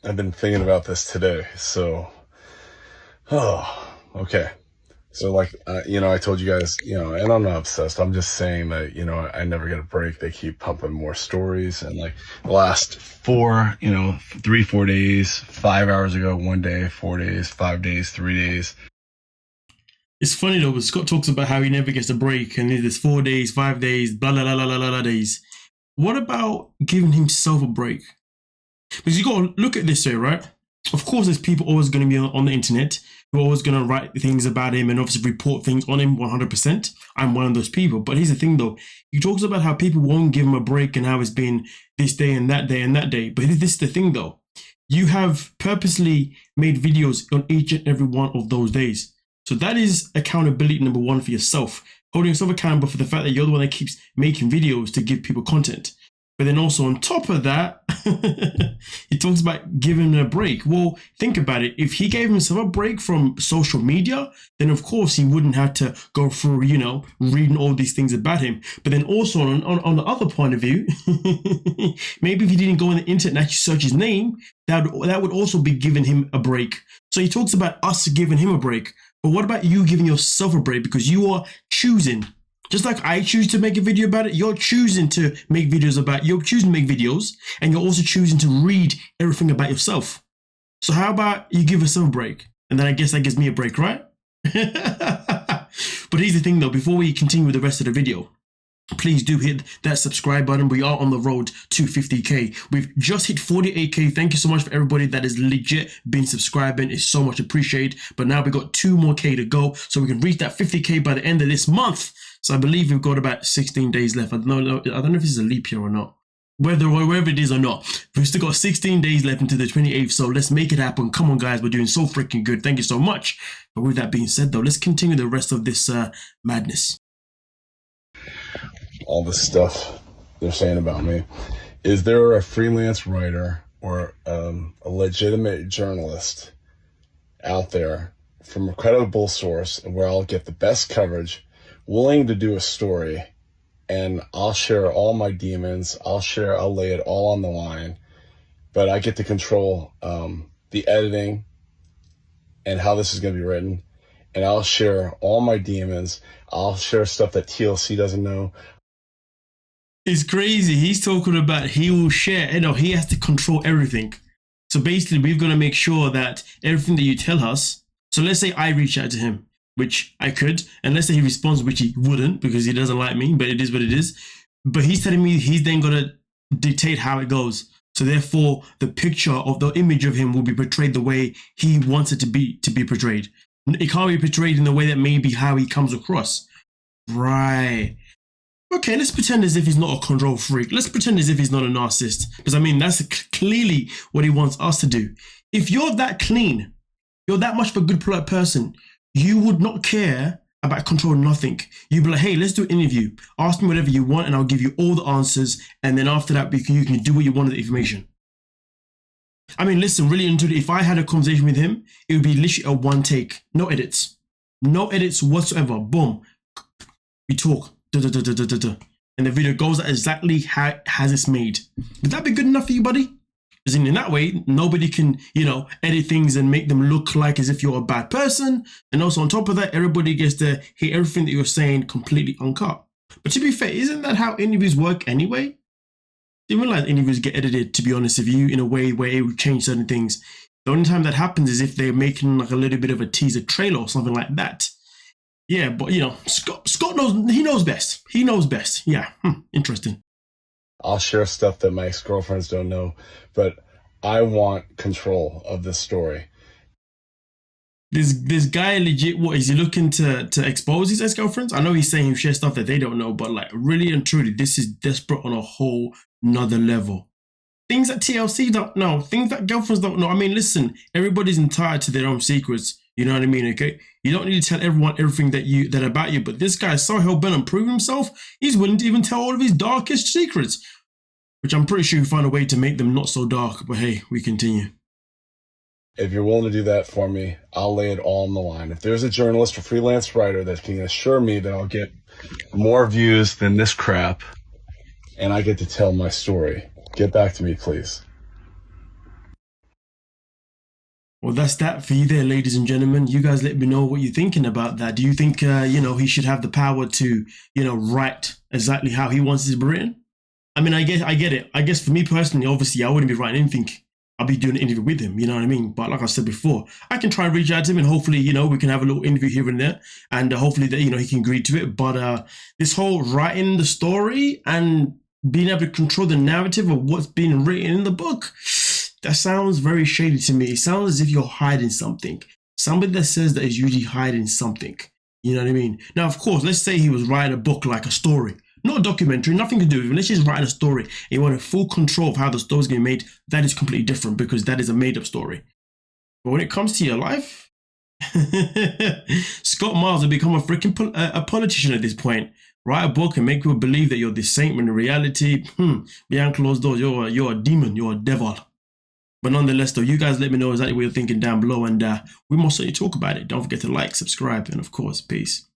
I've been thinking about this today. So, okay. So like, I told you guys, and I'm not obsessed. I'm just saying that, I never get a break. They keep pumping more stories. And like the last 3, 4 days, 5 hours ago, 1 day, 4 days, 5 days, 3 days. It's funny though, because Scott talks about how he never gets a break and there's 4 days, 5 days, blah, blah, blah, blah, blah, blah days. What about giving himself a break? Because you got to look at this way, right? Of course, there's people always going to be on the internet who are always going to write things about him and obviously report things on him 100%. I'm one of those people. But here's the thing though. He talks about how people won't give him a break and how it's been this day and that day and that day. But this is the thing though. You have purposely made videos on each and every one of those days. So that is accountability number one for yourself. Holding yourself accountable for the fact that you're the one that keeps making videos to give people content. But then also on top of that, he talks about giving him a break. Well, think about it. If he gave himself a break from social media, then of course he wouldn't have to go through, reading all these things about him. But then also on the other point of view, maybe if he didn't go on the internet and actually search his name, that would also be giving him a break. So he talks about us giving him a break. But what about you giving yourself a break? Because you are choosing. Just like I choose to make a video about it, you're choosing to make videos about it. You're choosing to make videos, and you're also choosing to read everything about yourself. So how about you give yourself a break? And then I guess that gives me a break, right? But here's the thing though, before we continue with the rest of the video, please do hit that subscribe button. We are on the road to 50K. We've just hit 48K. Thank you so much for everybody that is legit been subscribing. It's so much appreciated. But now we got 2 more K to go, so we can reach that 50K by the end of this month. So I believe we've got about 16 days left. I don't know if this is a leap year or not. Wherever it is or not, we've still got 16 days left until the 28th. So let's make it happen. Come on, guys. We're doing so freaking good. Thank you so much. But with that being said, though, let's continue the rest of this madness. All the stuff they're saying about me. Is there a freelance writer or a legitimate journalist out there from a credible source where I'll get the best coverage, willing to do a story, and I'll share all my demons, I'll lay it all on the line, but I get to control the editing and how this is going to be written, and I'll share all my demons, I'll share stuff that TLC doesn't know. It's crazy. He's talking about he will share, he has to control everything. So basically, we've got to make sure that everything that you tell us, so let's say I reach out to him, which I could, and let's say he responds, which he wouldn't because he doesn't like me, but it is what it is. But he's telling me he's then going to dictate how it goes. So therefore, the picture of the image of him will be portrayed the way he wants it to be portrayed. It can't be portrayed in the way that maybe how he comes across. Right. Okay, let's pretend as if he's not a control freak. Let's pretend as if he's not a narcissist. Because I mean, that's clearly what he wants us to do. If you're that clean, you're that much of a good polite person, you would not care about controlling nothing. You'd be like, hey, let's do an interview. Ask me whatever you want and I'll give you all the answers. And then after that, you can do what you want with the information. I mean, listen, really into it. If I had a conversation with him, it would be literally a one take. No edits. No edits whatsoever. Boom. We talk. And the video goes exactly how it's made. Would that be good enough for you, buddy? Because in that way, nobody can, edit things and make them look like as if you're a bad person. And also on top of that, everybody gets to hear everything that you're saying completely uncut. But to be fair, isn't that how interviews work anyway? You realize interviews get edited, to be honest with you, in a way where it would change certain things. The only time that happens is if they're making like a little bit of a teaser trailer or something like that. Yeah, but Scott knows, he knows best. He knows best. Yeah, interesting. I'll share stuff that my ex-girlfriends don't know, but I want control of this story. This guy legit, what is he looking to expose his ex-girlfriends? I know he's saying he shares stuff that they don't know, but like really and truly, this is desperate on a whole nother level. Things that TLC don't know, things that girlfriends don't know. I mean, listen, everybody's entitled to their own secrets. You know what I mean? Okay, you don't need to tell everyone everything that about you. But this guy is so hell-bent on proving himself, he's willing to even tell all of his darkest secrets, which I'm pretty sure he found a way to make them not so dark. But hey, we continue. If you're willing to do that for me, I'll lay it all on the line. If there's a journalist or freelance writer that can assure me that I'll get more views than this crap, and I get to tell my story, get back to me, please. Well, that's that for you there, ladies and gentlemen. You guys let me know what you're thinking about that. Do you think, he should have the power to, write exactly how he wants it to be written? I mean, I get it. I guess for me personally, obviously, I wouldn't be writing anything. I'll be doing an interview with him, you know what I mean? But like I said before, I can try and reach out to him and hopefully, we can have a little interview here and there and hopefully that, he can agree to it. But this whole writing the story and being able to control the narrative of what's being written in the book, that sounds very shady to me. It sounds as if you're hiding something. Somebody that says that is usually hiding something. You know what I mean? Now, of course, let's say he was writing a book like a story. Not a documentary, nothing to do with it. Let's just write a story. And you want full control of how the story's going to be made. That is completely different because that is a made-up story. But when it comes to your life, Scott Miles will become a freaking a politician at this point. Write a book and make people believe that you're this saint when in reality, behind closed doors, you're a demon, you're a devil. But nonetheless, though, you guys let me know exactly what you're thinking down below, and we must certainly talk about it. Don't forget to like, subscribe, and of course, peace.